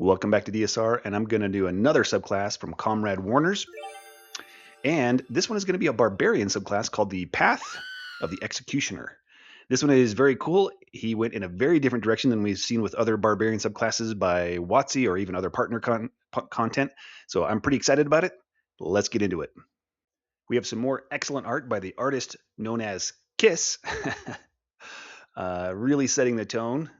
Welcome back to DSR, and I'm going to do another subclass from Comrade Warners. And this one is going to be a Barbarian subclass called the Path of the Executioner. This one is very cool. He went in a very different direction than we've seen with other Barbarian subclasses by WotC or even other partner content. So I'm pretty excited about it. Let's get into it. We have some more excellent art by the artist known as Kiss, really setting the tone.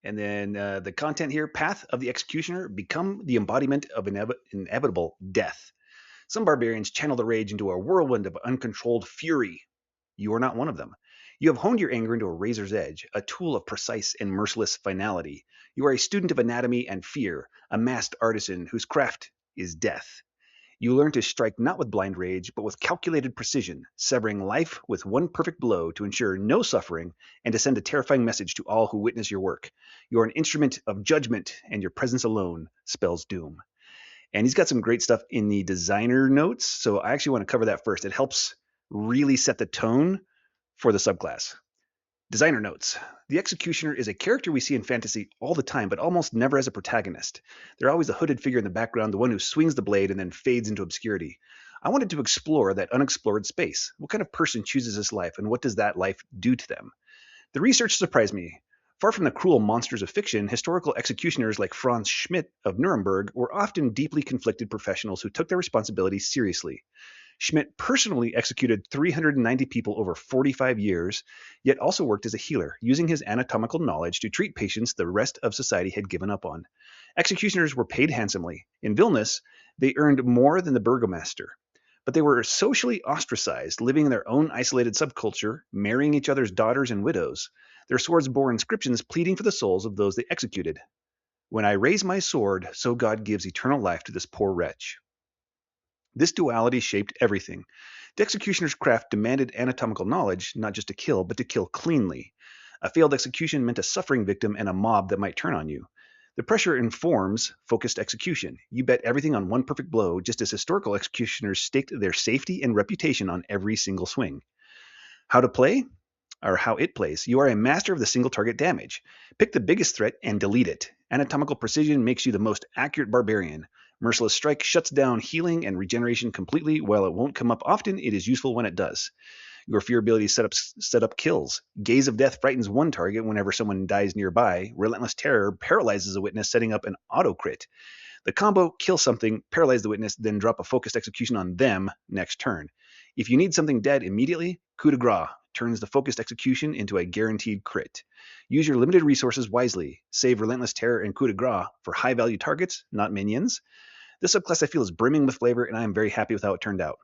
And then the content here, Path of the Executioner, become the embodiment of inevitable death. Some barbarians channel the rage into a whirlwind of uncontrolled fury. You are not one of them. You have honed your anger into a razor's edge, a tool of precise and merciless finality. You are a student of anatomy and fear, a masked artisan whose craft is death. You learn to strike not with blind rage, but with calculated precision, severing life with one perfect blow to ensure no suffering and to send a terrifying message to all who witness your work. You are an instrument of judgment, and your presence alone spells doom. And he's got some great stuff in the designer notes, so I actually want to cover that first. It helps really set the tone for the subclass. Designer notes. The Executioner is a character we see in fantasy all the time, but almost never as a protagonist. They're always a hooded figure in the background, the one who swings the blade and then fades into obscurity. I wanted to explore that unexplored space. What kind of person chooses this life, and what does that life do to them? The research surprised me. Far from the cruel monsters of fiction, historical executioners like Franz Schmidt of Nuremberg were often deeply conflicted professionals who took their responsibilities seriously. Schmidt personally executed 390 people over 45 years, yet also worked as a healer, using his anatomical knowledge to treat patients the rest of society had given up on. Executioners were paid handsomely. In Vilnius, they earned more than the burgomaster. But they were socially ostracized, living in their own isolated subculture, marrying each other's daughters and widows. Their swords bore inscriptions pleading for the souls of those they executed. When I raise my sword, so God gives eternal life to this poor wretch. This duality shaped everything. The executioner's craft demanded anatomical knowledge, not just to kill, but to kill cleanly. A failed execution meant a suffering victim and a mob that might turn on you. The pressure informs focused execution. You bet everything on one perfect blow, just as historical executioners staked their safety and reputation on every single swing. How to play? Or how it plays. You are a master of the single target damage. Pick the biggest threat and delete it. Anatomical precision makes you the most accurate barbarian. Merciless Strike shuts down healing and regeneration completely. While it won't come up often, it is useful when it does. Your fear ability set up kills. Gaze of Death frightens one target whenever someone dies nearby. Relentless Terror paralyzes a witness, setting up an auto crit. The combo, kill something, paralyze the witness, then drop a focused execution on them next turn. If you need something dead immediately, coup de grace turns the focused execution into a guaranteed crit. Use your limited resources wisely. Save Relentless Terror and coup de grace for high-value targets, not minions. This subclass I feel is brimming with flavor, and I am very happy with how it turned out.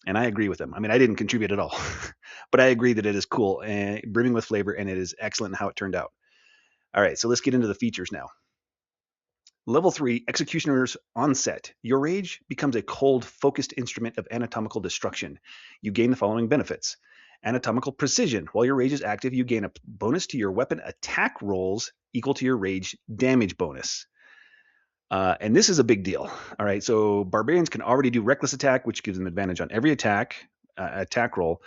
And I agree with him. I mean, I didn't contribute at all, but I agree that it is cool and brimming with flavor, and it is excellent in how it turned out. All right, so let's get into the features now. Level 3, Executioner's Onset. Your rage becomes a cold, focused instrument of anatomical destruction. You gain the following benefits. Anatomical precision. While your rage is active, you gain a bonus to your weapon attack rolls equal to your rage damage bonus. And this is a big deal. All right, so barbarians can already do reckless attack, which gives them advantage on every attack roll.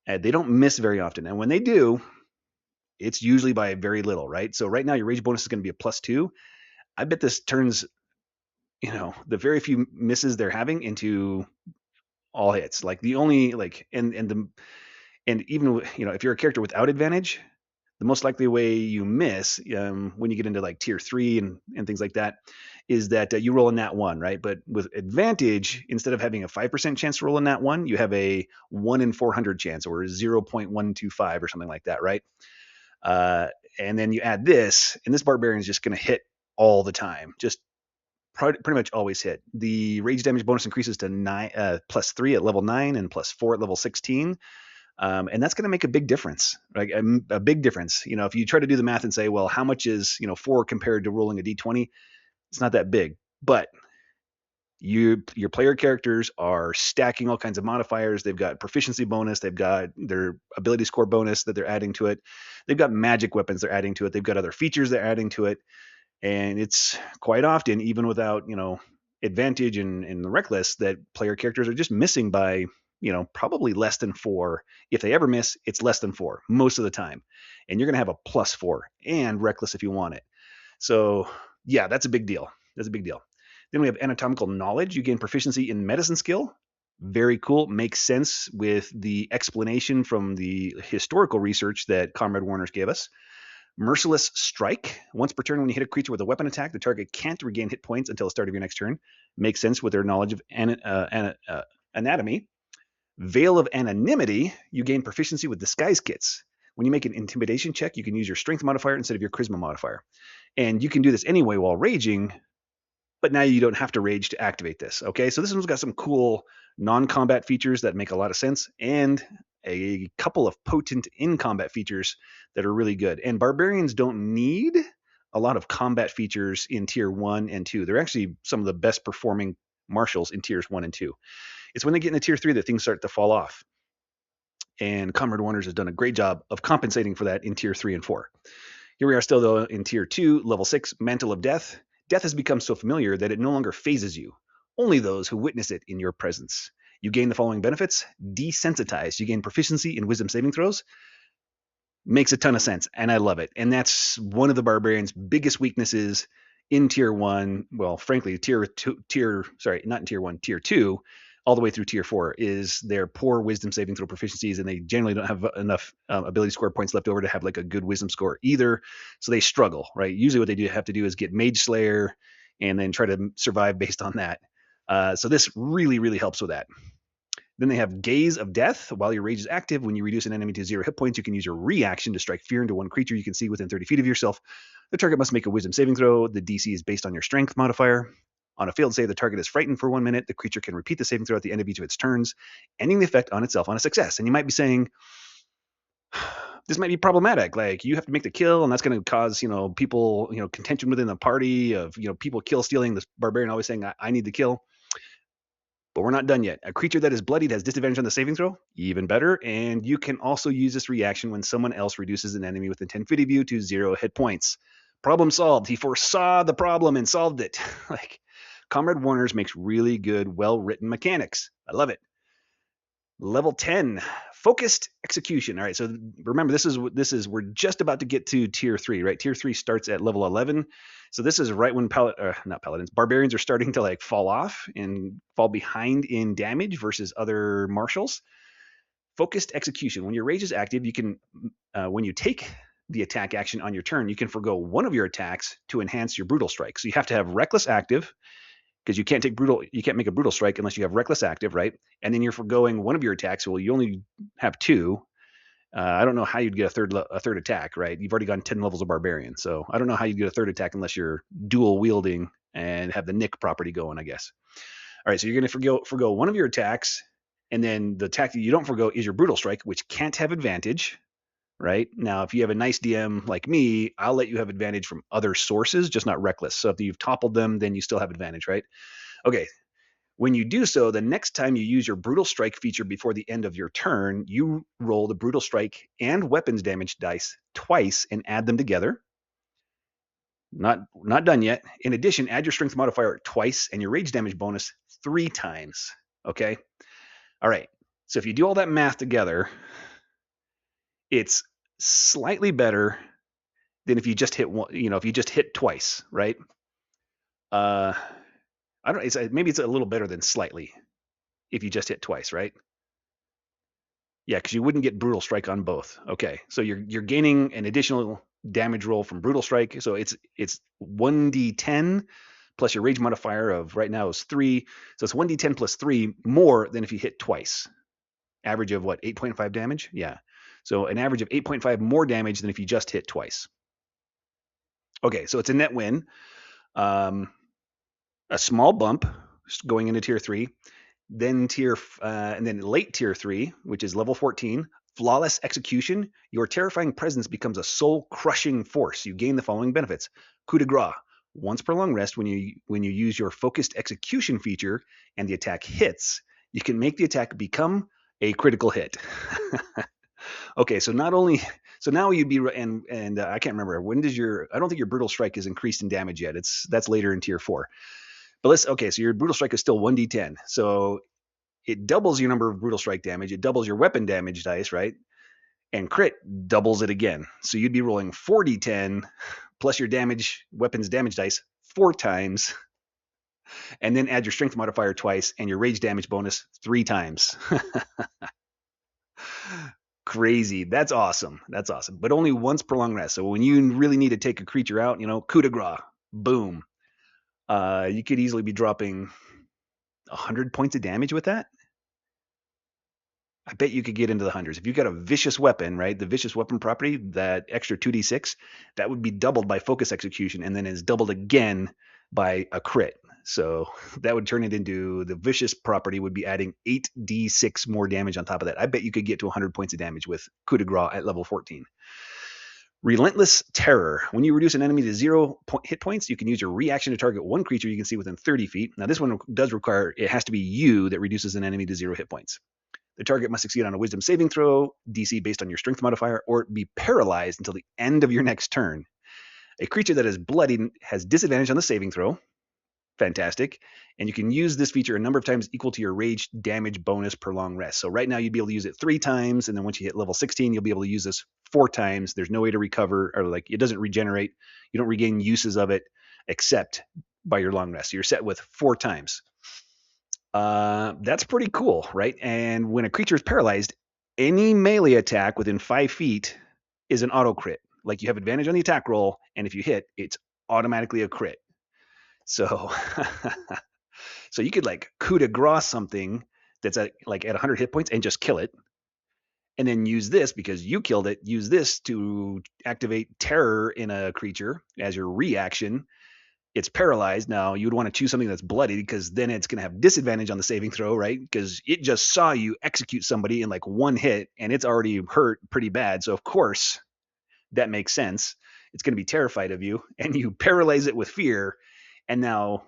They don't miss very often, and when they do, it's usually by very little, right? So right now your rage bonus is going to be a +2. I bet this turns, the very few misses they're having into all hits. Like the only and even if you're a character without advantage, the most likely way you miss when you get into like tier 3 and things like that is that you roll a nat 1, right? But with advantage, instead of having a 5% chance to roll a nat 1, you have a 1 in 400 chance, or 0.125 or something like that, right? And then you add this, and this barbarian is just going to hit all the time, just pretty much always hit. The rage damage bonus increases to +3 at level 9 and +4 at level 16. And that's going to make a big difference, like a big difference. If you try to do the math and say, well, how much is 4 compared to rolling a d20? It's not that big, but your player characters are stacking all kinds of modifiers. They've got proficiency bonus. They've got their ability score bonus that they're adding to it. They've got magic weapons they're adding to it. They've got other features they're adding to it. And it's quite often, even without, advantage and the reckless, that player characters are just missing by probably less than 4. If they ever miss, it's less than 4 most of the time. And you're going to have a +4 and reckless if you want it. So Yeah, that's a big deal. That's a big deal. Then we have anatomical knowledge. You gain proficiency in medicine skill. Very cool. Makes sense with the explanation from the historical research that Comrade Warner's gave us. Merciless Strike. Once per turn, when you hit a creature with a weapon attack, the target can't regain hit points until the start of your next turn. Makes sense with their knowledge of anatomy. Veil of Anonymity. You gain proficiency with disguise kits. When you make an intimidation check, you can use your strength modifier instead of your charisma modifier. And you can do this anyway while raging, but now you don't have to rage to activate this. Okay, so this one's got some cool non-combat features that make a lot of sense, and a couple of potent in-combat features that are really good. And barbarians don't need a lot of combat features in tier 1 and 2. They're actually some of the best performing martials in tiers 1 and 2. It's when they get into tier 3 that things start to fall off. And Comrade Wonders has done a great job of compensating for that in tier 3 and 4. Here we are still, though, in tier 2, level 6, Mantle of Death. Death has become so familiar that it no longer phases you. Only those who witness it in your presence. You gain the following benefits. Desensitized. You gain proficiency in wisdom saving throws. Makes a ton of sense, and I love it. And that's one of the Barbarians' biggest weaknesses in tier 1. Well, frankly, tier 2, not in tier 1, tier 2, all the way through tier 4 is their poor wisdom saving throw proficiencies, and they generally don't have enough ability score points left over to have like a good wisdom score either. So they struggle, right? Usually what they have to do is get Mage Slayer and then try to survive based on that. So this really, really helps with that. Then they have Gaze of Death. While your rage is active, when you reduce an enemy to 0 hit points, you can use your reaction to strike fear into one creature you can see within 30 feet of yourself. The target must make a wisdom saving throw. The DC is based on your strength modifier. On a failed save, the target is frightened for 1 minute. The creature can repeat the saving throw at the end of each of its turns, ending the effect on itself on a success. And you might be saying, this might be problematic. Like, you have to make the kill, and that's going to cause, people, contention within the party of, people kill stealing. This barbarian always saying, I need the kill. But we're not done yet. A creature that is bloodied has disadvantage on the saving throw. Even better. And you can also use this reaction when someone else reduces an enemy within 10 feet of you to 0 hit points. Problem solved. He foresaw the problem and solved it. Like, Comrade Warner's makes really good, well-written mechanics. I love it. Level 10, Focused Execution. All right, so remember, this is we're just about to get to tier 3, right? Tier 3 starts at level 11. So this is right when barbarians are starting to like fall off and fall behind in damage versus other martials. Focused Execution. When your rage is active, you can when you take the attack action on your turn, you can forgo one of your attacks to enhance your brutal strike. So you have to have Reckless active, because you can't make a brutal strike unless you have Reckless active, right? And then you're forgoing one of your attacks. Well, you only have 2. I don't know how you'd get a third attack, right? You've already gone 10 levels of Barbarian, so I don't know how you'd get a third attack unless you're dual wielding and have the Nick property going, I guess. All right, so you're going to forgo one of your attacks, and then the attack that you don't forgo is your brutal strike, which can't have advantage. Right? Now, if you have a nice DM like me, I'll let you have advantage from other sources, just not Reckless. So if you've toppled them, then you still have advantage, right? Okay. When you do so, the next time you use your Brutal Strike feature before the end of your turn, you roll the Brutal Strike and weapons damage dice twice and add them together. Not done yet. In addition, add your strength modifier twice and your rage damage bonus 3 times. Okay? All right. So if you do all that math together, it's slightly better than if you just hit one, if you just hit twice, right? I don't. Maybe it's a little better than slightly if you just hit twice, right? Yeah, because you wouldn't get brutal strike on both. Okay, so you're gaining an additional damage roll from brutal strike. So it's 1d10 plus your rage modifier of right now is 3. So it's 1d10 plus 3 more than if you hit twice. Average of what, 8.5 damage? Yeah. So an average of 8.5 more damage than if you just hit twice. Okay, so it's a net win. A small bump going into tier 3, then and then late tier 3, which is level 14, Flawless Execution. Your terrifying presence becomes a soul-crushing force. You gain the following benefits. Coup de grace. Once per long rest, when you use your Focused Execution feature and the attack hits, you can make the attack become a critical hit. Okay, so now you'd be, and I can't remember, I don't think your Brutal Strike is increased in damage yet. That's later in tier 4. But so your Brutal Strike is still 1d10. So it doubles your number of Brutal Strike damage. It doubles your weapon damage dice, right? And crit doubles it again. So you'd be rolling 4d10 plus your weapons damage dice 4 times, and then add your strength modifier twice and your rage damage bonus 3 times. Crazy. That's awesome. That's awesome. But only once per long rest. So when you really need to take a creature out, coup de grace, boom. You could easily be dropping 100 points of damage with that. I bet you could get into the hundreds. If you've got a vicious weapon, right? The vicious weapon property, that extra 2d6, that would be doubled by focus execution and then is doubled again by a crit. So that would turn it into the vicious property would be adding 8d6 more damage on top of that. I bet you could get to 100 points of damage with coup de grace at level 14. Relentless Terror. When you reduce an enemy to 0 hit points, you can use your reaction to target one creature you can see within 30 feet. Now, this one does require, it has to be you that reduces an enemy to 0 hit points. The target must succeed on a wisdom saving throw, DC based on your strength modifier, or be paralyzed until the end of your next turn. A creature that is bloodied has disadvantage on the saving throw. Fantastic. And you can use this feature a number of times equal to your rage damage bonus per long rest. So right now you'd be able to use it 3 times, and then once you hit level 16, you'll be able to use this 4 times. There's no way to recover, or like it doesn't regenerate. You don't regain uses of it except by your long rest. So you're set with 4 times. That's pretty cool, right? And when a creature is paralyzed, any melee attack within 5 feet is an auto crit. Like you have advantage on the attack roll, and if you hit, it's automatically a crit. So, so you could like coup de grace something that's at 100 hit points and just kill it, and then use this because you killed it. Use this to activate terror in a creature as your reaction. It's paralyzed. Now you would want to choose something that's bloody because then it's going to have disadvantage on the saving throw, right? Because it just saw you execute somebody in like 1 hit and it's already hurt pretty bad. So of course that makes sense. It's going to be terrified of you, and you paralyze it with fear. And now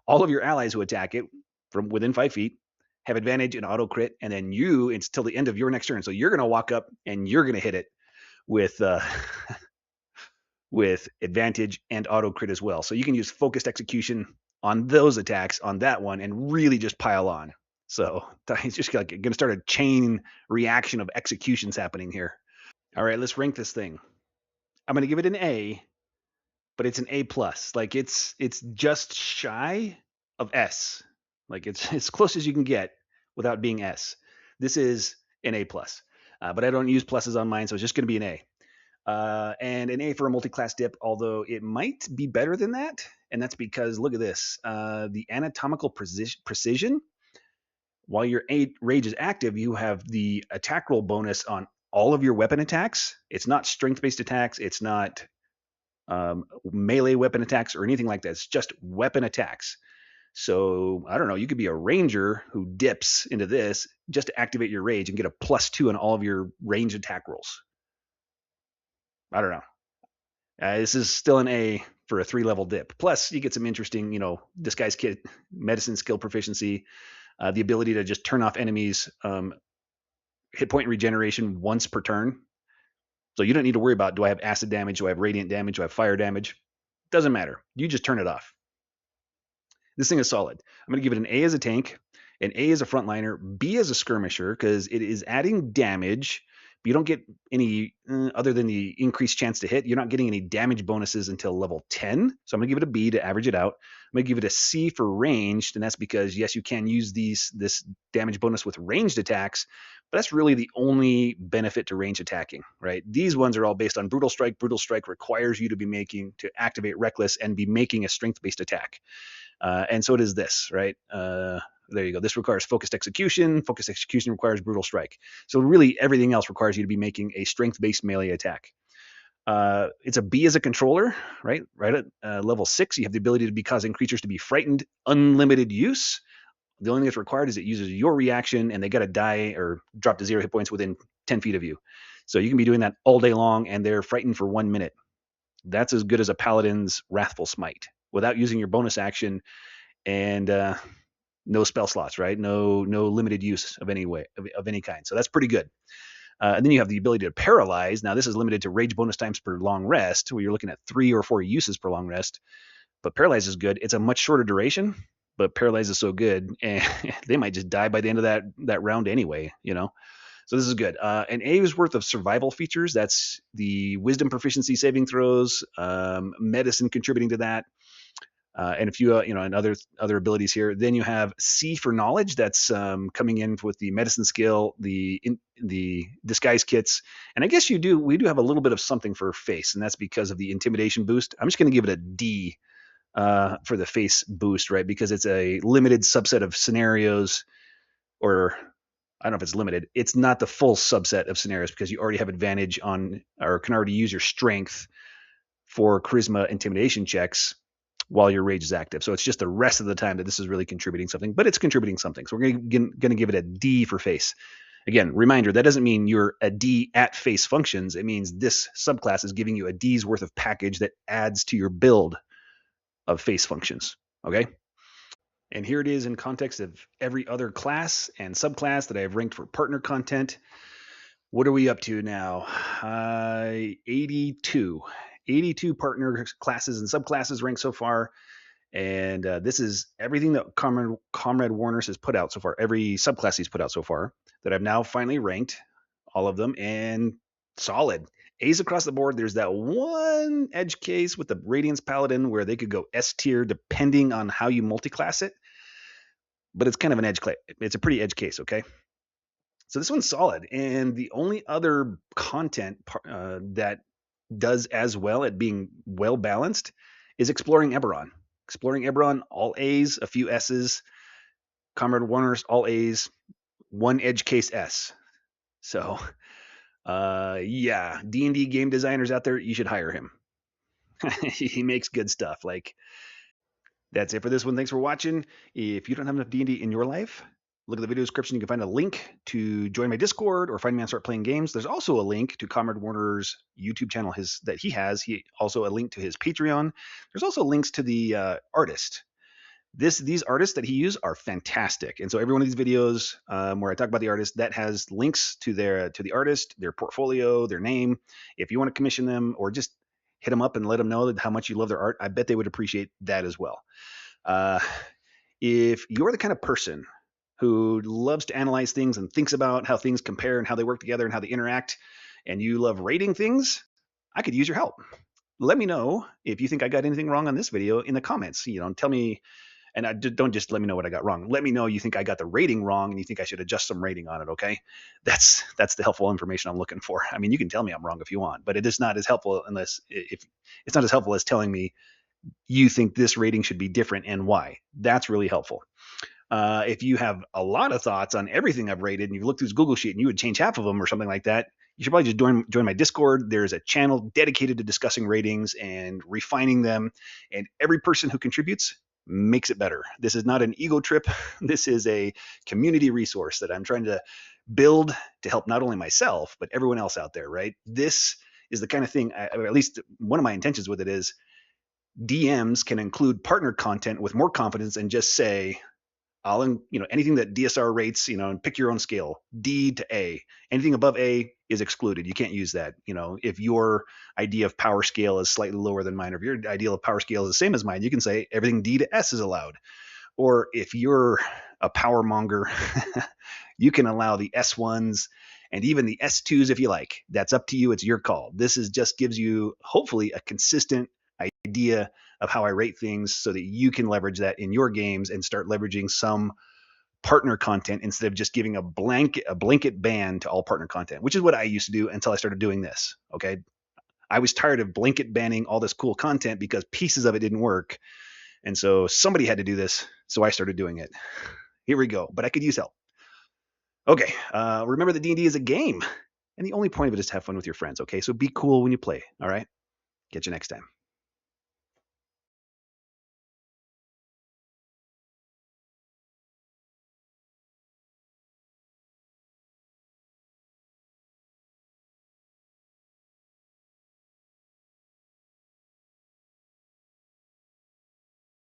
all of your allies who attack it from within 5 feet have advantage and auto crit. And then it's till the end of your next turn. So you're going to walk up and you're going to hit it with with advantage and auto crit as well. So you can use focused execution on those attacks on that one and really just pile on. So it's just like going to start a chain reaction of executions happening here. All right, let's rank this thing. I'm going to give it an A, but it's an A plus. Like it's just shy of S. Like it's as close as you can get without being S. This is an A plus, but I don't use pluses on mine, so it's just going to be an A. And an A for a multi-class dip, although it might be better than that. And that's because, look at this, the anatomical precision. While your rage is active, you have the attack roll bonus on all of your weapon attacks. It's not strength-based attacks. It's not melee weapon attacks or anything like that. It's just weapon attacks. So, I don't know, you could be a ranger who dips into this just to activate your rage and get a +2 on all of your range attack rolls. I don't know. This is still an A for a 3-level dip. Plus, you get some interesting, disguise kit, medicine skill proficiency, the ability to just turn off enemies' hit point regeneration once per turn. So you don't need to worry about, do I have acid damage? Do I have radiant damage? Do I have fire damage? Doesn't matter. You just turn it off. This thing is solid. I'm going to give it an A as a tank, an A as a frontliner, B as a skirmisher, because it is adding damage. But you don't get any, other than the increased chance to hit, you're not getting any damage bonuses until level 10. So I'm going to give it a B to average it out. I'm going to give it a C for ranged, and that's because, yes, you can use this damage bonus with ranged attacks, but that's really the only benefit to range attacking, right? These ones are all based on Brutal Strike. Brutal Strike requires you to activate Reckless and be making a strength-based attack. And so it is this, right? There you go. This requires focused execution. Focused execution requires Brutal Strike. So really everything else requires you to be making a strength-based melee attack. It's a B as a controller, right? Right at level 6, you have the ability to be causing creatures to be frightened, unlimited use. The only thing that's required is it uses your reaction, and they got to die or drop to 0 hit points within 10 feet of you. So you can be doing that all day long, and they're frightened for 1 minute. That's as good as a Paladin's Wrathful Smite without using your bonus action and no spell slots, right? No limited use of any kind. So that's pretty good. And then you have the ability to paralyze. Now this is limited to rage bonus times per long rest, where you're looking at 3 or 4 uses per long rest. But paralyze is good. It's a much shorter duration, but paralyze is so good, and they might just die by the end of that round anyway. So this is good. An A's worth of survival features. That's the wisdom proficiency saving throws, medicine contributing to that. and a few, and other abilities here. Then you have C for knowledge. That's coming in with the medicine skill, the disguise kits, and I guess we do have a little bit of something for face, and that's because of the intimidation boost. I'm just going to give it a D for the face boost, right? Because it's a limited subset of scenarios, or I don't know if it's limited. It's not the full subset of scenarios because you already have advantage on, or can already use your strength for charisma intimidation checks while your rage is active. So it's just the rest of the time that this is really contributing something, but it's contributing something. So we're going to give it a D for face. Again, reminder, that doesn't mean you're a D at face functions. It means this subclass is giving you a D's worth of package that adds to your build of face functions. Okay. And here it is in context of every other class and subclass that I have ranked for partner content. What are we up to now? 82. 82 partner classes and subclasses ranked so far. And this is everything that Comrade Warners has put out so far, every subclass he's put out so far, that I've now finally ranked all of them, and solid. A's across the board. There's that one edge case with the Radiance Paladin where they could go S tier depending on how you multi-class it. But it's kind of an edge case. It's a pretty edge case, okay? So this one's solid. And the only other content that does as well at being well balanced is Exploring Eberron. Exploring Eberron, all A's, a few S's. Comrade Warners, all A's, one edge case S. So, yeah, D&D game designers out there, you should hire him. He makes good stuff. Like, that's it for this one. Thanks for watching. If you don't have enough D&D in your life, look at the video description. You can find a link to join my Discord or find me on Start Playing Games. There's also a link to Comrade Warner's YouTube channel that he has. He also a link to his Patreon. There's also links to the artist. These artists that he uses are fantastic. And so every one of these videos where I talk about the artist, that has links to the artist, their portfolio, their name. If you want to commission them or just hit them up and let them know how much you love their art, I bet they would appreciate that as well. If you're the kind of person who loves to analyze things and thinks about how things compare and how they work together and how they interact, and you love rating things, I could use your help. Let me know if you think I got anything wrong on this video in the comments. Tell me, and don't just let me know what I got wrong. Let me know you think I got the rating wrong and you think I should adjust some rating on it, okay? That's the helpful information I'm looking for. I mean, you can tell me I'm wrong if you want, but it is not as helpful if it's not as helpful as telling me you think this rating should be different and why. That's really helpful. If you have a lot of thoughts on everything I've rated and you've looked through this Google Sheet and you would change half of them or something like that, you should probably just join my Discord. There's a channel dedicated to discussing ratings and refining them, and every person who contributes makes it better. This is not an ego trip. This is a community resource that I'm trying to build to help not only myself, but everyone else out there, right? This is the kind of thing, or at least one of my intentions with it is DMs can include partner content with more confidence and just say, anything that DSR rates, and pick your own scale, D to A. Anything above A is excluded. You can't use that. If your idea of power scale is slightly lower than mine, or if your ideal of power scale is the same as mine, you can say everything D to S is allowed. Or if you're a power monger, you can allow the S1s and even the S2s if you like. That's up to you. It's your call. This just gives you, hopefully, a consistent idea of how I rate things so that you can leverage that in your games and start leveraging some partner content instead of just giving a blanket ban to all partner content, which is what I used to do until I started doing this. Okay. I was tired of blanket banning all this cool content because pieces of it didn't work. And so somebody had to do this. So I started doing it. Here we go. But I could use help. Okay. Remember that D&D is a game. And the only point of it is to have fun with your friends. Okay. So be cool when you play. All right. Catch you next time.